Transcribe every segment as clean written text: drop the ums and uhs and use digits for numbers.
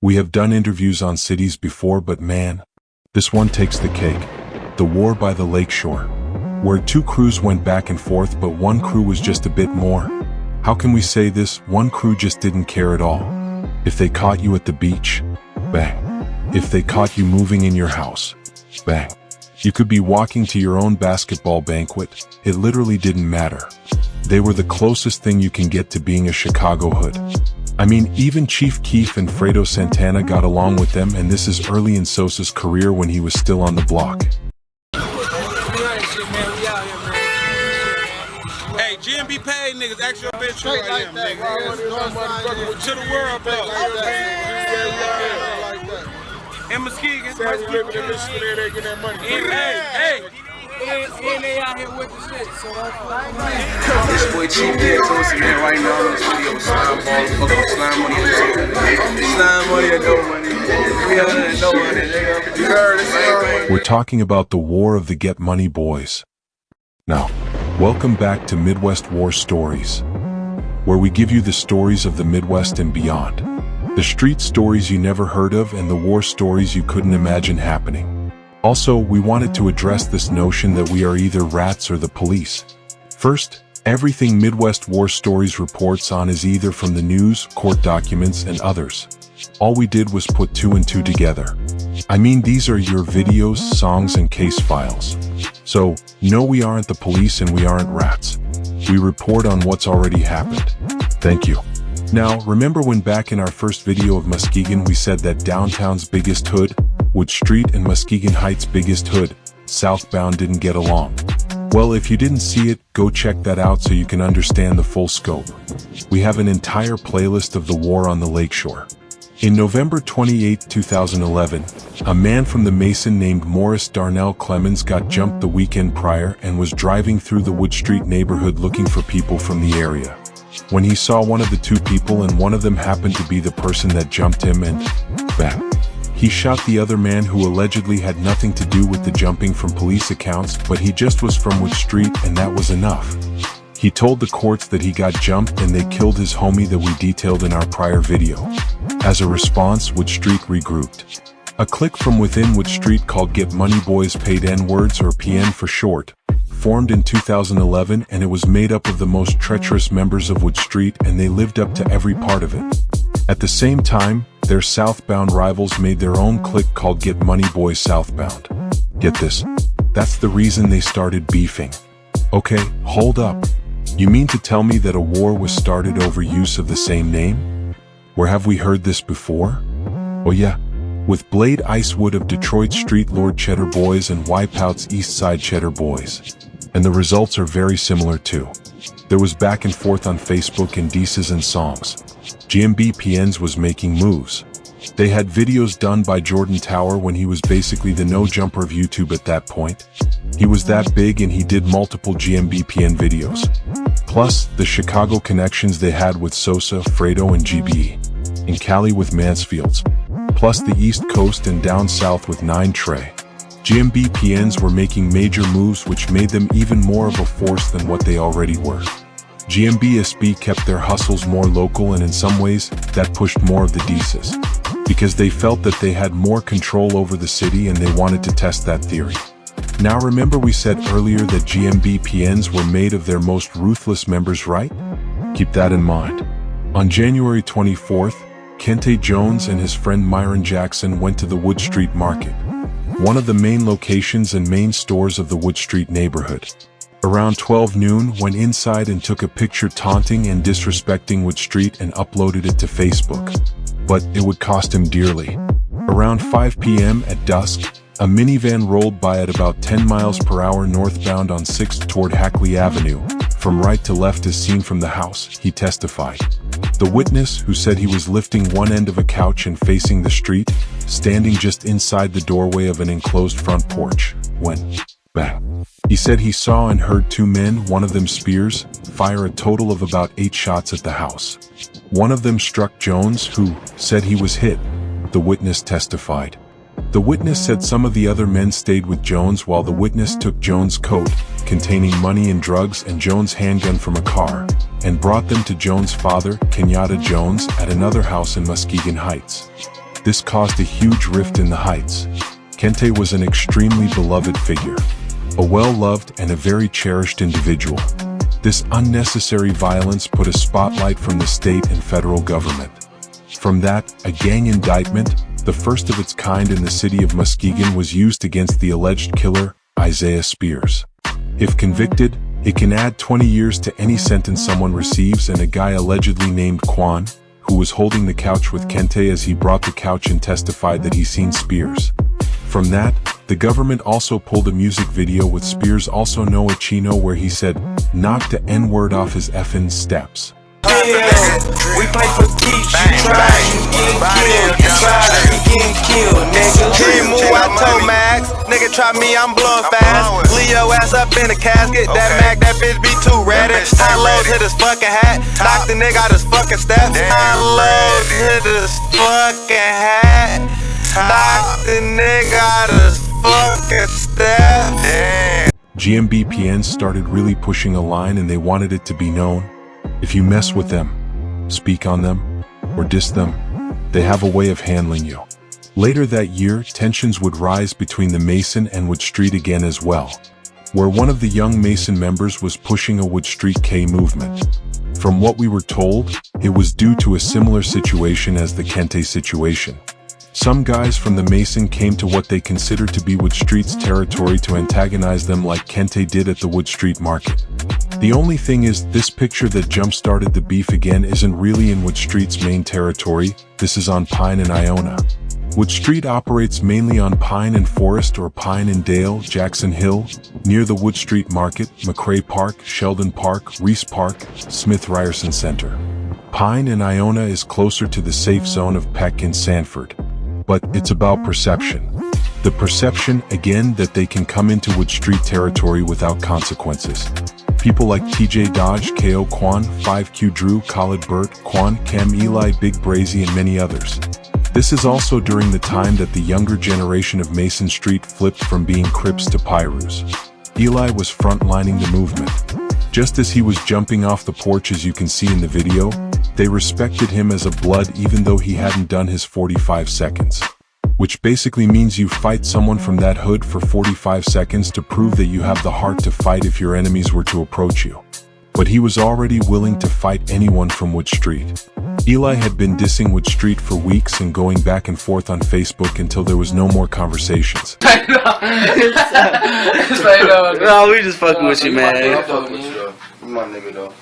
We have done interviews on cities before, but man, this one takes the cake. The War by the Lakeshore, where two crews went back and forth, but one crew was just a bit more. How can we say this? One crew just didn't care at all. If they caught you at the beach, bang. If they caught you moving in your house, bang. You could be walking to your own basketball banquet, it literally didn't matter. They were the closest thing you can get to being a Chicago hood. I mean, even Chief Keef and Fredo Santana got along with them, and this is early in Sosa's career when he was still on the block. Hey, GMB paid niggas, ask your bitch who I am, nigga. To the world, bro. In Muskegon. They get that money. Hey. And they out here with the shit, so that's this boy Chief Keef Toasty, man, right now in this video, slime ball, fuck up slime money and dope. Slime money and dope money. 300 and dope money, nigga. You heard it, We're talking about the War of the Get Money Boyz. Now, welcome back to Midwest War Stories, where we give you the stories of the Midwest and beyond. The street stories you never heard of and the war stories you couldn't imagine happening. Also, we wanted to address this notion that we are either rats or the police. First, everything Midwest War Stories reports on is either from the news, court documents, and others. All we did was put two and two together. I mean, these are your videos, songs, and case files. So, no, we aren't the police and we aren't rats. We report on what's already happened. Thank you. Now, remember when back in our first video of Muskegon we said that downtown's biggest hood, Wood Street, and Muskegon Heights' biggest hood, Southbound, didn't get along? Well, if you didn't see it, go check that out so you can understand the full scope. We have an entire playlist of the war on the Lakeshore. In November 28, 2011, a man from the Mason named Morris Darnell Clemens got jumped the weekend prior and was driving through the Wood Street neighborhood looking for people from the area. When he saw one of the two people, and one of them happened to be the person that jumped him, and bam. He shot the other man, who allegedly had nothing to do with the jumping from police accounts, but he just was from Wood Street and that was enough. He told the courts that he got jumped and they killed his homie that we detailed in our prior video. As a response, Wood Street regrouped. A clique from within Wood Street called Get Money Boyz, paid N-words, or PN for short, formed in 2011, and it was made up of the most treacherous members of Wood Street, and they lived up to every part of it. At the same time, their Southbound rivals made their own clique called Get Money Boyz Southbound. Get this, that's the reason they started beefing. Okay, hold up. You mean to tell me that a war was started over use of the same name? Where have we heard this before? Oh yeah, with Blade Icewood of Detroit Street Lord Cheddar Boys and Wipeout's East Side Cheddar Boys. And the results are very similar too. There was back and forth on Facebook and dices and songs. GMB PNs was making moves. They had videos done by Jordan Tower when he was basically the no-jumper of YouTube at that point. He was that big and he did multiple GMB PN videos. Plus, the Chicago connections they had with Sosa, Fredo, and GBE. In Cali with Mansfields. Plus the East Coast and down south with 9 Trey. GMB PNs were making major moves which made them even more of a force than what they already were. GMB SB kept their hustles more local, and in some ways, that pushed more of the dices. Because they felt that they had more control over the city and they wanted to test that theory. Now remember we said earlier that GMB PNs were made of their most ruthless members, right? Keep that in mind. On January 24th, Kente Jones and his friend Myron Jackson went to the Wood Street Market, one of the main locations and main stores of the Wood Street neighborhood. Around 12 noon, went inside and took a picture taunting and disrespecting Wood Street and uploaded it to Facebook. But it would cost him dearly. Around 5 p.m. at dusk, a minivan rolled by at about 10 miles per hour northbound on 6th toward Hackley Avenue, from right to left as seen from the house, he testified. The witness, who said he was lifting one end of a couch and facing the street, standing just inside the doorway of an enclosed front porch, when, bang. He said he saw and heard two men, one of them Spears, fire a total of about 8 shots at the house. One of them struck Jones, who said he was hit, the witness testified. The witness said some of the other men stayed with Jones while the witness took Jones' coat, containing money and drugs, and Jones' handgun from a car, and brought them to Jones' father, Kenyatta Jones, at another house in Muskegon Heights. This caused a huge rift in the Heights. Kente was an extremely beloved figure, a well-loved and a very cherished individual. This unnecessary violence put a spotlight from the state and federal government. From that, a gang indictment, the first of its kind in the city of Muskegon, was used against the alleged killer, Isaiah Spears. If convicted, it can add 20 years to any sentence someone receives, and a guy allegedly named Quan, who was holding the couch with Kente as he brought the couch and testified that he seen Spears. From that, the government also pulled a music video with Spears, also known as Chino, where he said, "Knock the N-word off his effing steps." We play for keeps, you try, you getting killed, you try, you getting killed, nigga. Can't move out toe max, nigga try me, I'm blowing fast. Leo ass up in the casket, that Mac, that bitch be too ready. High lows hit his fucking hat, knock the nigga out his fucking steps. High lows hit his fucking hat, knock the nigga out his fucking steps. GMBPN started really pushing a line, and they wanted it to be known. If you mess with them, speak on them, or diss them, they have a way of handling you. Later that year, tensions would rise between the Mason and Wood Street again as well, where one of the young Mason members was pushing a Wood Street K movement. From what we were told, it was due to a similar situation as the Kente situation. Some guys from the Mason came to what they considered to be Wood Street's territory to antagonize them like Kente did at the Wood Street Market. The only thing is, this picture that jump-started the beef again isn't really in Wood Street's main territory. This is on Pine and Iona. Wood Street operates mainly on Pine and Forest, or Pine and Dale, Jackson Hill, near the Wood Street Market, McCrae Park, Sheldon Park, Reese Park, Smith Ryerson Center. Pine and Iona is closer to the safe zone of Peck and Sanford. But it's about perception. The perception, again, that they can come into Wood Street territory without consequences. People like TJ Dodge, KO Quan, 5Q Drew, Khalid Burt, Quan, Cam Eli, Big Brazy, and many others. This is also during the time that the younger generation of Mason Street flipped from being Crips to Pyrus. Eli was frontlining the movement. Just as he was jumping off the porch, as you can see in the video, they respected him as a blood even though he hadn't done his 45 seconds. Which basically means you fight someone from that hood for 45 seconds to prove that you have the heart to fight if your enemies were to approach you. But he was already willing to fight anyone from Wood Street. Eli had been dissing Wood Street for weeks and going back and forth on Facebook until there was no more conversations. No, we just fucking with you, man. I fuck with you, though. You my nigga, though.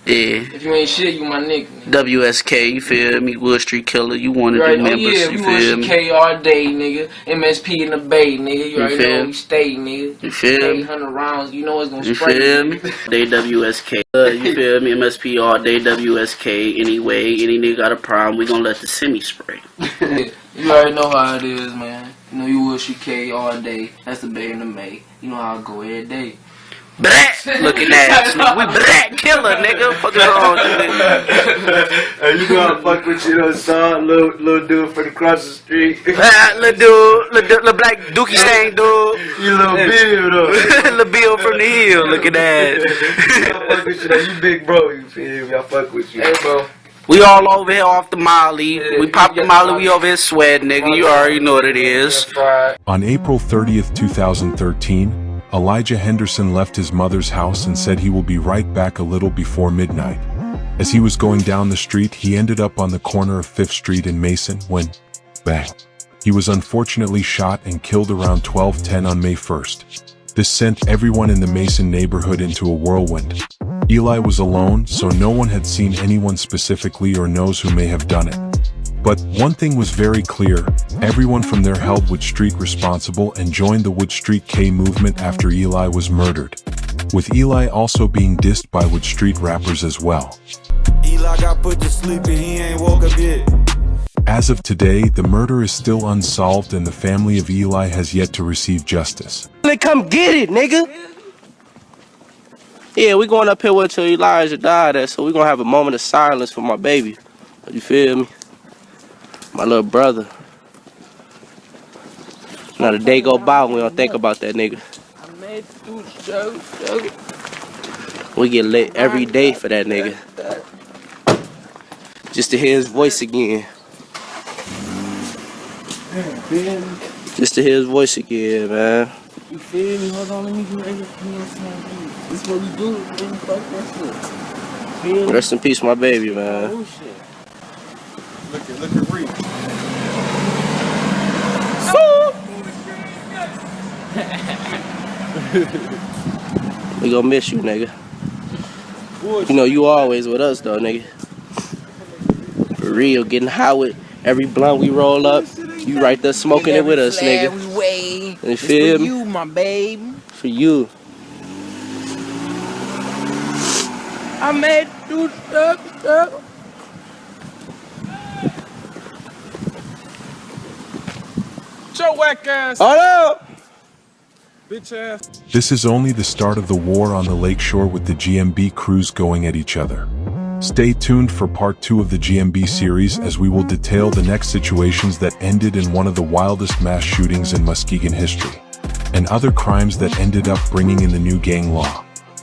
Yeah. If you ain't shit, you my nigga. WSK, you feel me? Wood Street Killer, you one of You the already know, members, yeah, you we feel me? K all day, nigga. MSP in the Bay, nigga. You already feel know me? we stay, nigga. You feel me? 800 rounds, you know it's gonna You spray. feel me? They WSK. You feel me? MSP all day WSK. Anyway, any nigga got a problem, we gonna let the semi spray. You already know how it is, man. You know you Wood Street K all day. That's the Bay in the May. You know how I go every day. Black looking ass nigga. We black killer, nigga. Fuck is wrong with you, nigga? Hey, you gonna fuck with you, though, son? Little dude from across the street. Little dude, little black dookie stain dude. You little Bill, though. Little Bill from the hill, looking ass. I fuck with you, though. You big bro, you feel me? I fuck with you. Hey, bro. We all over here off the Molly. We pop the Molly, we over here sweat, nigga. You already know what it is. On April 30th, 2013, Elijah Henderson left his mother's house and said he will be right back a little before midnight. As he was going down the street, he ended up on the corner of 5th Street in Mason when, bang, he was unfortunately shot and killed around 12:10 on May 1st. This sent everyone in the Mason neighborhood into a whirlwind. Eli was alone, so no one had seen anyone specifically or knows who may have done it. But one thing was very clear, everyone from there held Wood Street responsible and joined the Wood Street K movement after Eli was murdered, with Eli also being dissed by Wood Street rappers as well. Eli got put to sleep and he ain't woke up yet. As of today, the murder is still unsolved and the family of Eli has yet to receive justice. Come get it, nigga. Yeah, we going up here until Elijah died at, so we gonna have a moment of silence for my baby. You feel me? My little brother. Not a day go by when we don't think about that nigga. I made it through the show. We get lit every day for that nigga. Just to hear his voice again. Just to hear his voice again, man. You feel me? Hold on, let me get ready. This is what we do. Man. Fuck that shit. Feel me? Rest in peace, my baby, man. Oh shit. Look at Reed. We gonna miss you, nigga. You know you always with us though, nigga. For real, getting high with every blunt we roll up. You right there smoking it with us, nigga. You feel me? For you, my baby. For you. I made do stuff. Show whack ass. Hold up! Bitch ass. This is only the start of the war on the lakeshore with the GMB crews going at each other. Stay tuned for part 2 of the GMB series as we will detail the next situations that ended in one of the wildest mass shootings in Muskegon history, and other crimes that ended up bringing in the new gang law.